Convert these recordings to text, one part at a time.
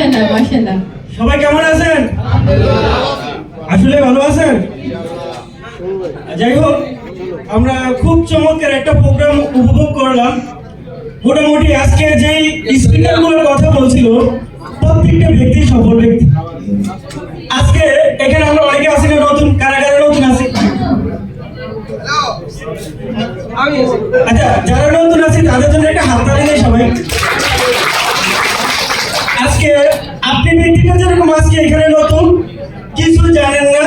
মাশাআল্লাহ মাশাআল্লাহ। সবাই কেমন আছেন? আসলে ভালো আছেন? যাই হোক, আমরা খুব চমৎকার একটা প্রোগ্রাম উপভোগ করলাম। মোটামুটি আজকে যেই স্পিকারগুলোর কথা বলছিল প্রত্যেকটা ব্যক্তি সফল ব্যক্তি। আজকে এখানে আমরা অনেকে আছি না, নতুন কারা কারা নতুন আছি? আচ্ছা, যারা নতুন আছে তাদের জন্য একটা হাততালি দেয় সবাই। আজকে আপনি ব্যক্তিগত যেরকম আজকে এখানে নতুন, কিছু জানেন না,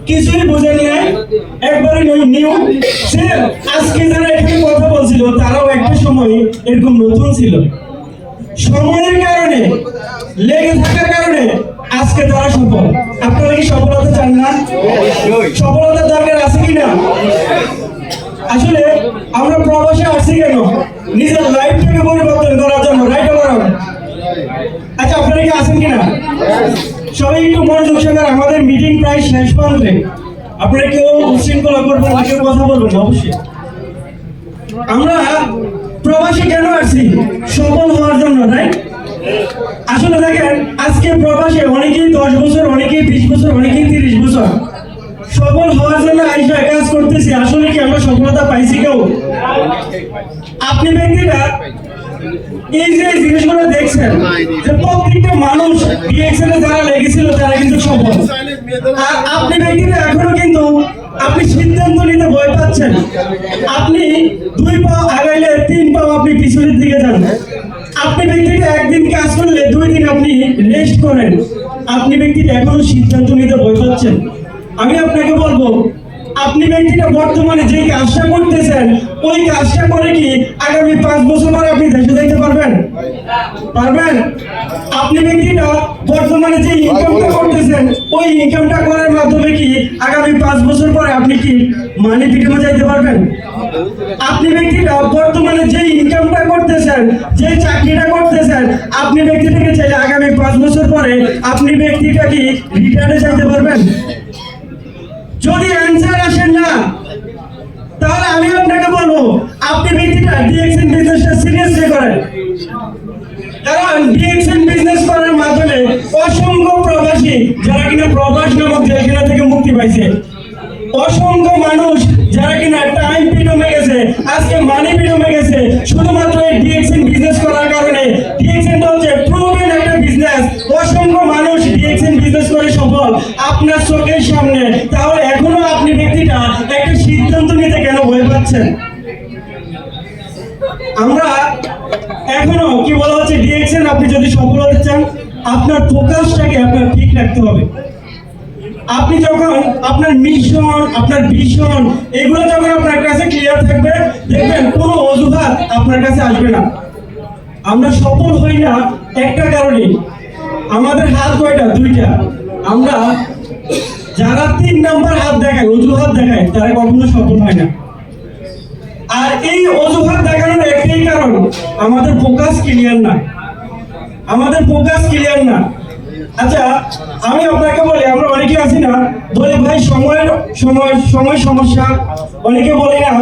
কিছুই বুঝেন না, একবারে নিউ। সে আজকে যারা এখানে কথা বলছিল তারাও একটা সময় এরকম নতুন ছিল। সময়ের কারণে, লেগে থাকার কারণে আজকে তারা সফল। আপনারা কি সফলতা চান না? সফলতার দরকার আছে কিনা? আসলে আমরা প্রবাসে আসছি কেন? নিজের লাইফটাকে পরিবর্তন করার জন্য, রাইট অর? আচ্ছা, আপনারা কি আছেন কিনা? সবাই একটু মনোযোগ সহকারে, আমাদের মিটিং প্রায় শেষ পর্যায়ে। আপনারা কেউ উচ্ছৃঙ্খলা করবেন না, কেউ কথা বলবেন না অবশ্যই। আমরা প্রবাসে কেন আসছি? সফল হওয়ার জন্য, রাইট? আসলে দেখেন, আজকে প্রবাসে অনেকেই 10 বছর, অনেকেই 20 বছর, অনেকেই 30 বছর সফল হওয়ার জন্য আইসা কাজ করতেছি। আসলে কি আমরা সফলতা পাইছি কেউ? আপনি ব্যক্তিরা এই যে জিনিসগুলো দেখছেন, যে প্রত্যেকটা মানুষ ডিএক্সএল এ যারা লেগেছিল তারা কিন্তু সফল। আর আপনি ব্যক্তিরা এখনো কিন্তু আপনি সিদ্ধান্ত নিতে ভয় পাচ্ছেন। আপনি 2 পা আগাইলে 3 পা আপনি পিছনের দিকে যান। আপনি ব্যক্তিটা একদিন কাজ করলে 2 দিন আপনি রেস্ট করেন। আপনি ব্যক্তিটা এখনো সিদ্ধান্ত নিতে ভয় পাচ্ছেন। আমি আপনাকে বলবো, আপনি ব্যক্তিটা বর্তমানে যে কাজটা করতেছেন, ওই কাজটা করে কি আগামী 5 বছর পরে আপনি দেশে যাইতে পারবেন? পারবেন? আপনি ব্যক্তিটা বর্তমানে যে ইনকামটা করতেছেন, ওই ইনকামটা করার মাধ্যমে কি আগামী 5 বছর পরে আপনি কি মানি পিটমে যাইতে পারবেন? আপনি ব্যক্তিটা বর্তমানে যে ইনকামটা করতেছেন, যে চাকরিটা করতেছেন, আপনি ব্যক্তিটাকে চাইলে আগামী 5 বছর পরে আপনি ব্যক্তিটা কি রিটায়ারে যাইতে পারবেন? যদি অ্যান্সার আসেন না, তাহলে আমি আপনাকে বলবো আপনি ব্যক্তিটা ডিএক্সএন বিজনেসটা সিরিয়াসলি করেন। কারণ ডিএক্সএন বিজনেস করার মাধ্যমে অসংখ্য প্রবাসী, যারা কিনা প্রবাস নামক জেলখানা থেকে মুক্তি পাইছে, অসংখ্য মানুষ যারা কিনা টাইম পিডমে গেছে, আজকে মানি পিডমে গেছে, শুধুমাত্র এই ডিএক্সএন বিজনেস করার কারণে। ডিএক্সএনটা হচ্ছে প্রুভেন একটা বিজনেস। অসংখ্য মানুষ ডিএক্সএন বিজনেস করে সফল আপনার চোখের সামনে। তাহলে এখনো আপনি ব্যক্তিটা একটা সিদ্ধান্ত নিতে কেন ভয় পাচ্ছেন? আমরা এখনো কি বলা হচ্ছে, ডিএক্সএন আপনি যদি সফল হতে চান, আপনার ফোকাসটাকে আপনার ঠিক রাখতে হবে। আপনি যখন আপনার মিশন, আপনার ভিশন, এগুলো যখন আপনার কাছে ক্লিয়ার থাকবে, দেখবেন কোনো অজুহাত আপনার কাছে আসবে না। আমরা সফল হই না একটা কারণে, আমাদের হাত কয়টা? 2টা। আমরা যারা 3 নাম্বার হাত দেখায়, অজুহাত দেখায়, তারা কখনো সফল হয় না। আর এই অজুহাত দেখানোর একটাই কারণ, আমাদের ফোকাস ক্লিয়ার না, আমাদের ফোকাস ক্লিয়ার না। আচ্ছা, আমি আপনাকে বলি, আমরা অনেকে আছি না, বলি ভাই সময় সমস্যা, অনেকে বলে না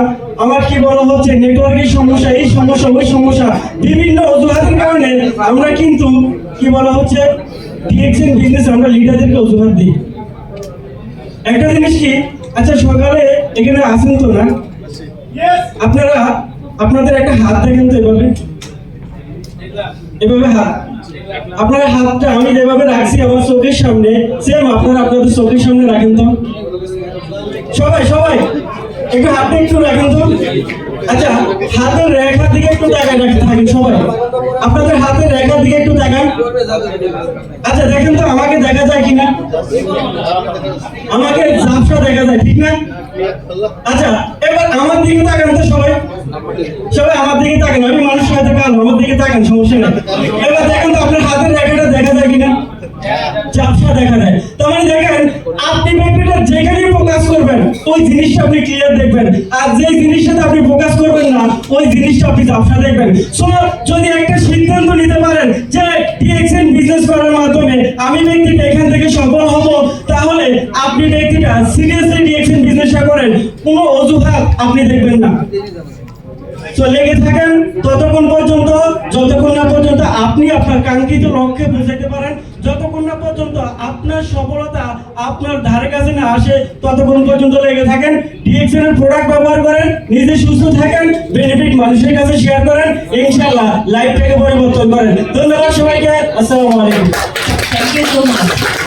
আমার কি বলা হচ্ছে নেটওয়ার্কের সমস্যা, এই সমস্যা, ওই সমস্যা, বিভিন্ন অজুহাতের কারণে আমরা কিন্তু কি বলা হচ্ছে ডিএক্সএন বিজনেস আমরা লিডারদেরকে অজুহাত দিই। একটা জিনিস কি, আচ্ছা সকালে এখানে আসেন তো না, আপনারা আপনাদের একটা হাত দেখেন তো, এভাবে এভাবে হাত, আপনার হাতটা আমি যেভাবে রাখছি আমার চোখের সামনে, সেম আপনারা আপনাদের চোখের সামনে রাখেন তো। সবাই সবাই একটু হাতটা একটু রাখেন তো। আচ্ছা, হাতের রেখার দিকে একটু তাকায় থাকেন সবাই, আপনাদের হাতের রেখার দিকে একটু তাকান। আচ্ছা দেখেন তো আমাকে দেখা যায় কিনা, আমাকে ঝাপসা দেখা যায়, ঠিক না? আচ্ছা এবার আমার দিকে তাকান তো সবাই, সবাই আমার দিকে তাকান, আমি মানুষ হয়তো কাল, আমার দিকে তাকান, সমস্যা নেই। এবার দেখেন তো আপনার হাতের রেখাটা দেখা যায় কিনা, ঝাপসা দেখা যায়। তার মানে দেখেন, আপনি ব্যক্তিটা যেখানে ফোকাস করবেন ওই জিনিসটা আপনি ক্লিয়ার দেখবেন, আর যে জিনিসটাতে আপনি ফোকাস করবেন না ওই জিনিসটা আপনি ঝাপসা দেখবেন। সো যদি একটা সিদ্ধান্ত নিতে পারেন যে ডিএক্সএন বিজনেস করার মাধ্যমে আমি ব্যক্তিটা এখান থেকে সফল হব, তাহলে আপনি ব্যক্তিটা সিরিয়াসলি ডিএক্সএন বিজনেসটা করেন, কোনো অজুহাত আপনি দেখবেন না। তো লেগে থাকেন ততক্ষণ পর্যন্ত, যতক্ষণ না পর্যন্ত আপনি আপনি আপনার কাঙ্ক্ষিত লক্ষ্যে পৌঁছাতে পারেন। যতক্ষণ না পর্যন্ত আপনার সফলতা আপনার ধারে কাছে না আসে ততক্ষণ পর্যন্ত লেগে থাকেন। ডিএক্সএন এর প্রোডাক্ট ব্যবহার করেন, নিজে সুস্থ থাকেন, বেনিফিট মানুষের কাছে শেয়ার করেন, ইনশাআল্লাহ লাইফটাকে পরিবর্তন করেন। ধন্যবাদ সবাইকে। আসসালামু আলাইকুম। Thank you so much.